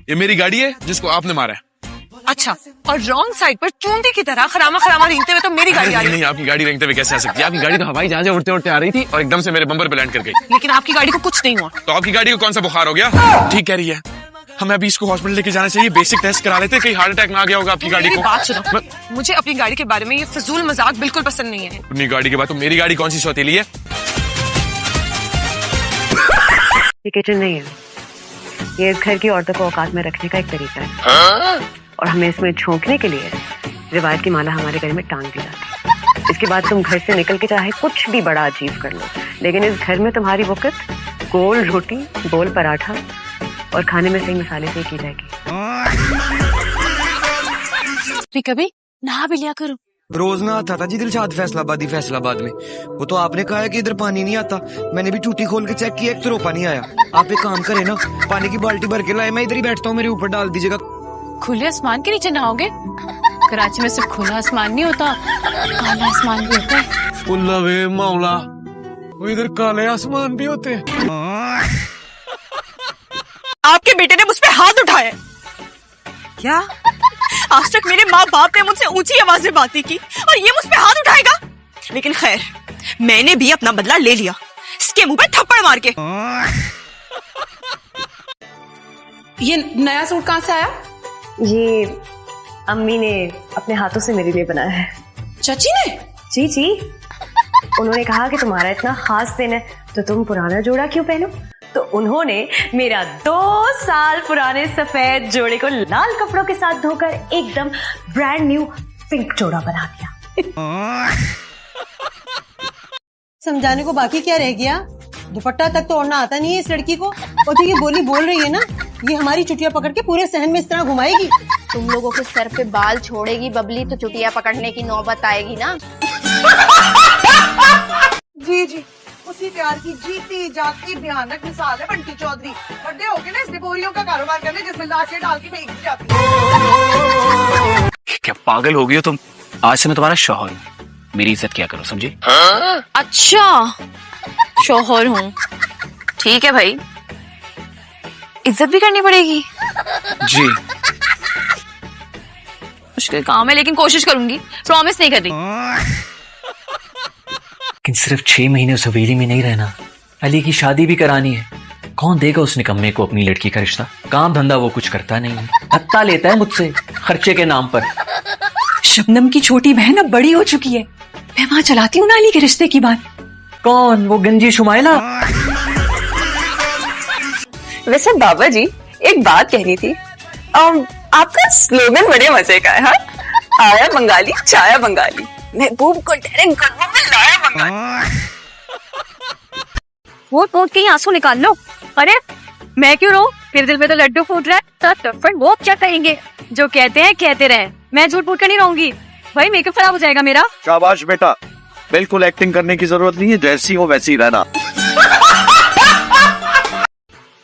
ये मेरी गाड़ी है जिसको आपने मारा है। अच्छा, और रॉन्ग साइड पर चूंटी की तरह खरामा खरामा रेंगते हुए तो मेरी गाड़ी आ रही है। नहीं, आपकी गाड़ी रेंगते हुए कैसे आ सकती है? आपकी गाड़ी तो हवाई जहाज उड़ते उड़ते आ रही थी और एकदम से मेरे बम्पर पे लैंड कर गई। लेकिन आपकी गाड़ी को कुछ नहीं हुआ। तो आपकी गाड़ी को कौन सा बुखार हो गया? ठीक कह रही है, हमें अभी इसको हॉस्पिटल लेके जाना चाहिए, बेसिक टेस्ट करा लेते, कहीं हार्ट अटैक ना आ गया होगा आपकी गाड़ी को। बात सुनो, मुझे अपनी गाड़ी के बारे में ये फजूल मजाक बिल्कुल पसंद नहीं है। अपनी गाड़ी के बाद तो मेरी गाड़ी कौन सी सौतेली है? ये किचन नहीं है, ये इस घर की औरतों को औकात में रखने का एक तरीका है। और हमें इसमें झोंकने के लिए रिवायत की माला हमारे घर में टांग दी जाती है। इसके बाद तुम घर से निकल के चाहे कुछ भी बड़ा अचीव कर लो, लेकिन इस घर में तुम्हारी वक़्त गोल रोटी, गोल पराठा और खाने में सही मसाले से की जाएगी। कभी नहा भी लिया करो। रोज ना आता था जी दिलशाद फैसलाबाद में। वो तो आपने कहा है कि इधर पानी नहीं आता, मैंने भी टूटी खोल के चेक किया, एक तो पानी आया। आप एक काम करें ना, पानी की बाल्टी भर के लाए, मैं इधर ही बैठता हूँ, मेरे ऊपर डाल दीजिएगा। खुले आसमान के नीचे नहाओगे? कराची में सिर्फ खुला आसमान नहीं होता, काला आसमान भी होता है। वे मौला, वो इधर काले आसमान भी होते हैं। आपके बेटे ने मुझ पे हाथ उठाया। क्या? आज तक मेरे माँ बाप ने मुझसे ऊंची आवाज में बातें की और ये मुझ पे हाथ उठाएगा? लेकिन खैर, मैंने भी अपना बदला ले लिया, इसके मुंह पे थप्पड़ मार के। ये नया सूट कहाँ से आया? ये अम्मी ने अपने हाथों से मेरे लिए बनाया है। चाची ने? जी जी, उन्होंने कहा कि तुम्हारा इतना खास दिन है तो तुम पुराना जोड़ा क्यों पहनो। तो उन्होंने मेरा 2 साल पुराने सफेद जोड़े को लाल कपड़ों के साथ धोकर एकदम ब्रांड न्यू पिंक जोड़ा बना दिया। समझाने को बाकी क्या रह गया? दुपट्टा तक तो ओढ़ना आता नहीं है इस लड़की को। और जो ये बोली बोल रही है ना, ये हमारी चुटिया पकड़ के पूरे सहन में इस तरह घुमाएगी। तुम लोगों के सर पे बाल छोड़ेगी बबली तो चुटिया पकड़ने की नौबत आएगी ना। जी जी, उसी प्यार की जीती जागती भयानक मिसाल है बंटी चौधरी। बड़े होके ना इसने बोरियों का कारोबार करने जिसमें लाशें डाल के फेंक दी जाती है। क्या पागल हो गई हो तुम? आज से मैं तुम्हारा शौहर हूँ, मेरी इज्जत क्या करो, समझे? अच्छा, शौहर हूँ, ठीक है भाई, इज्जत भी करनी पड़ेगी। जी, मुश्किल काम है लेकिन कोशिश करूंगी, प्रॉमिस नहीं कर रही। लेकिन सिर्फ 6 महीने उस हवेली में नहीं रहना, अली की शादी भी करानी है। कौन देगा उस निकम्मे को अपनी लड़की का रिश्ता? काम धंधा वो कुछ करता नहीं है, हत्ता लेता है मुझसे खर्चे के नाम पर। शबनम की छोटी बहन अब बड़ी हो चुकी है, मैं वहां चलाती हूँ ना अली के रिश्ते की बात। कौन? वो गंजी शुमाइला? वैसे बाबा जी, एक बात कहनी थी। आपका स्लोगन बड़े मजे का है। हाँ? आया बंगाली चाया बंगाली, महबूब को डायरेक्ट गद्दों में लाया बंगाली। वोट के आंसू निकाल लो। अरे मैं क्यों रो? फिर दिल में तो लड्डू फूट रहा है, तो फिर वो क्या कहेंगे? जो कहते हैं कहते रहे, मैं झूठ मूठ कर नहीं रहूंगी भाई, मेकअप खराब हो जाएगा मेरा। शाबाश बेटा, बिल्कुल एक्टिंग करने की जरूरत नहीं है, जैसी हो वैसी ही रहना।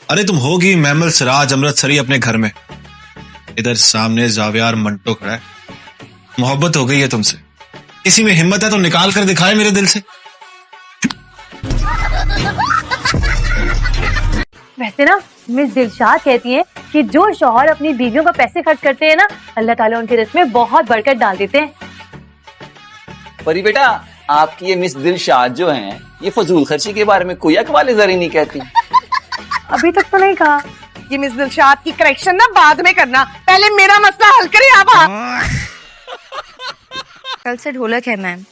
अरे तुम होगी मैमल सिराज अमृतसरी अपने घर में, इधर सामने जावियार मंटो खड़ा है। मोहब्बत हो गई है तुमसे, किसी में हिम्मत है तो निकाल कर दिखाए मेरे दिल से। वैसे ना मिस दिलशाद कहती है कि जो शौहर अपनी बीवियों का पैसे खर्च करते हैं ना, अल्लाह ताला उनके रिस्क में बहुत बरकत डाल देते हैं। परी बेटा, आपकी ये मिस दिलशाद जो हैं, ये फजूल खर्ची के बारे में कोई अकवाले ज़री नहीं कहती। अभी तक तो नहीं कहा। ये मिस दिलशाद की करेक्शन ना बाद में करना, पहले मेरा मसला हल करें आप। कल से ढोलक है मैम,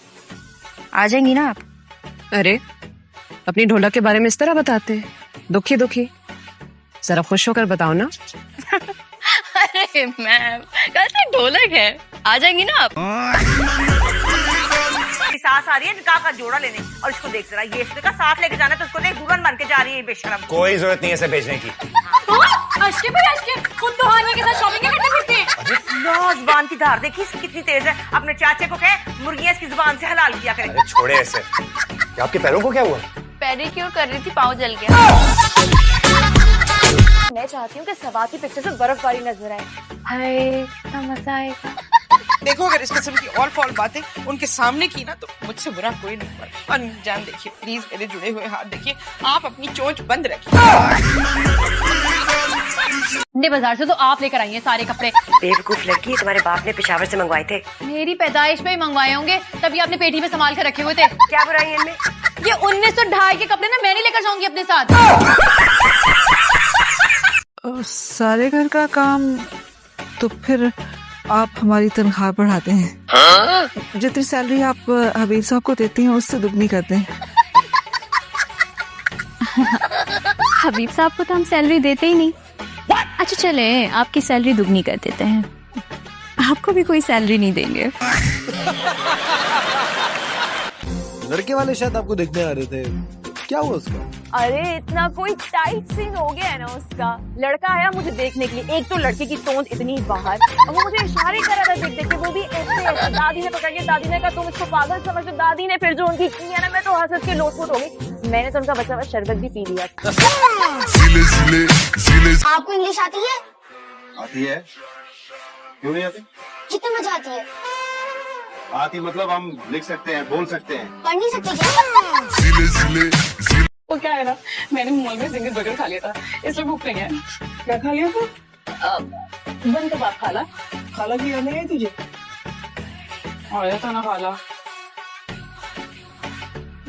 आ जाएंगी ना आप? अरे अपनी ढोलक के बारे में इस तरह बताते हैं, दुखी दुखी, जरा खुश होकर बताओ ना। अरे मैम, कल से ढोलक है, आ जाएंगी ना आप? सास आ रही है निकाह का जोड़ा लेने, और इसको देख जरा, ये इसका साथ लेके जाना, तो उसको देख दुल्हन बन के जा रही है बेशरम। कोई जरूरत नहीं है इसे भेजने की। खुद तो हानिया के साथ शॉपिंग करते फिरते हैं। जुबान की धार देखी इसकी कितनी तेज है। अपने चाचे को कहे मुर्गियां इसकी जुबान से हलाल किया करें। अरे छोड़े ऐसे। क्या आपके पैरों को क्या हुआ? पेडिक्योर कर रही थी, पाँव जल गया। मैं चाहती हूँ कि सवात की पिक्चर से बर्फबारी नजर आए। हाय कितना मजा आएगा। देखो अगर इस किस्म की और फॉल बातें उनके सामने की ना, तो मुझसे बुरा कोई नहीं हुआ। और जान देखिए, प्लीज मेरे जुड़े हुए हाथ देखिए, आप अपनी चोंच बंद रखिए। ने बाजार से तो आप लेकर आई हैं सारे कपड़े। बेवकूफ लड़की, तुम्हारे बाप ने पेशावर से मंगवाए थे। मेरी पैदाइश में ही मंगवाए होंगे, तभी आपने पेटी में संभाल कर रखे हुए थे। क्या बुराई है इनमें? ये 1902 के कपड़े ना मैं नहीं लेकर जाऊंगी अपने साथ। सारे घर का काम तो फिर आप हमारी तनख्वाह बढ़ाते हैं। जितनी सैलरी आप हबीब साहब को देती हैं उससे दुगनी करते हैं। हबीब साहब को तो हम सैलरी देते ही नहीं। अच्छा चले, आपकी सैलरी दुगनी कर देते हैं, आपको भी कोई सैलरी नहीं देंगे। लड़के वाले शायद आपको देखने आ रहे थे, क्या हुआ उसका? अरे इतना कोई टाइट सीन हो गया है ना उसका। लड़का आया मुझे देखने के लिए, एक तो लड़के की टोन इतनी बाहर, और वो मुझे इशारे कर रहा था देख देख के, वो भी ऐसे। दादी ने पकड़ के, दादी ने कहा तुम इसको पागल समझो। दादी ने फिर जो उनकी की है ना, मैं तो हंस के लोटपोट हो गई। मैंने तो उनका बचा हुआ शरबत भी पी लिया। आपको इंग्लिश आती है? आती है, क्यों नहीं आती? कितनी मजा आती है? आती मतलब हम लिख सकते हैं, बोल सकते हैं। पढ़ नहीं सकते क्या? वो क्या है ना, मैंने मॉल में जिंगर बर्गर खा लिया था, इसलिए भूख नहीं है। क्या खा लिया था? बन कबाब खाला। खाला की याद नहीं है तुझे? आया था ना खाला,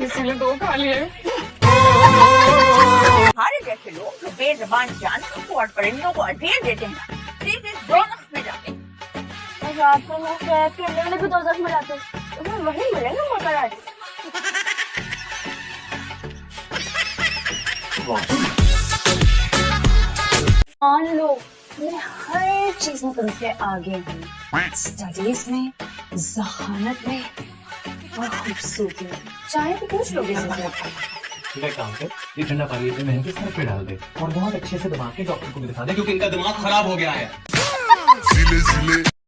इसलिए 2 खा लिए। हमारे जैसे लोग बेजबान जानवरों को और परिंदों को अधेर देते हैं, सीधे 2 नफ्स में जाते हैं। आपको लोग केले वाले भी 2 नफ्स में जाते हैं, तो वही मिलेगा मगर आज। मान लो मैं हर चीज में तुमसे आगे हूँ, स्टडीज में, जहानत में और खूबसूरती में। चाहे तो पूछ लोगे काम कर, ये ठंडा पानी मैं इनके सर पे डाल दे और बहुत अच्छे से दबा के डॉक्टर को भी दिखा दे, क्योंकि इनका दिमाग खराब हो गया है।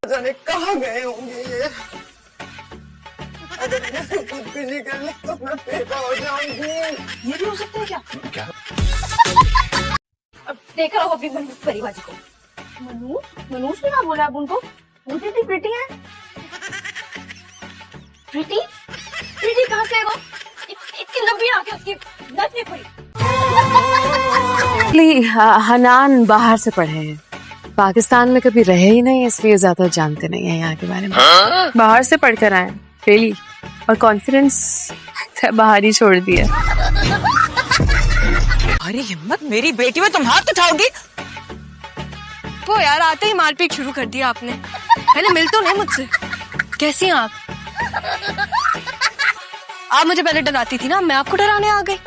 जाने कहाँ गए होंगे ये? अगर मैंने खुदकुशी कर ली तो मैं पैदा हो जाऊंगी। ये भी हो सकता है क्या? क्या? अब देखा होगा अपनी परिवार को। मनोज ने क्या बोला आप उनको? वो इतनी प्रिटी है। प्रीति? प्रीति कहाँ से है वो? इतनी लंबी आंखें उसकी, नथ नहीं पड़ी। हनान बाहर से पढ़े हैं, पाकिस्तान में कभी रहे ही नहीं, इसलिए ज्यादा जानते नहीं है यहाँ के बारे में। बाहर से पढ़कर आए रियली, और कॉन्फिडेंस बाहर ही छोड़ दिया। अरे हिम्मत मेरी बेटी में तुम हाथ उठाओगी? वो यार आते ही मारपीट शुरू कर दिया आपने। पहले मिल तो नहीं मुझसे। कैसी हैं आप? आप मुझे पहले डराती थी ना, मैं आपको डराने आ गई।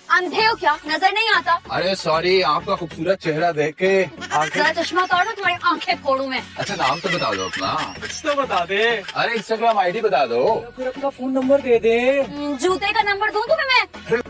अंधे हो क्या? नजर नहीं आता? अरे सॉरी, आपका खूबसूरत चेहरा देख के जरा चश्मा उतारो, तुम्हारी आंखें फोड़ू मैं। अच्छा नाम तो बता दो अपना। कुछ तो बता दे। अरे इंस्टाग्राम आईडी बता दो। फिर अपना फोन नंबर दे दे। जूते का नंबर दूं तुम्हें मैं?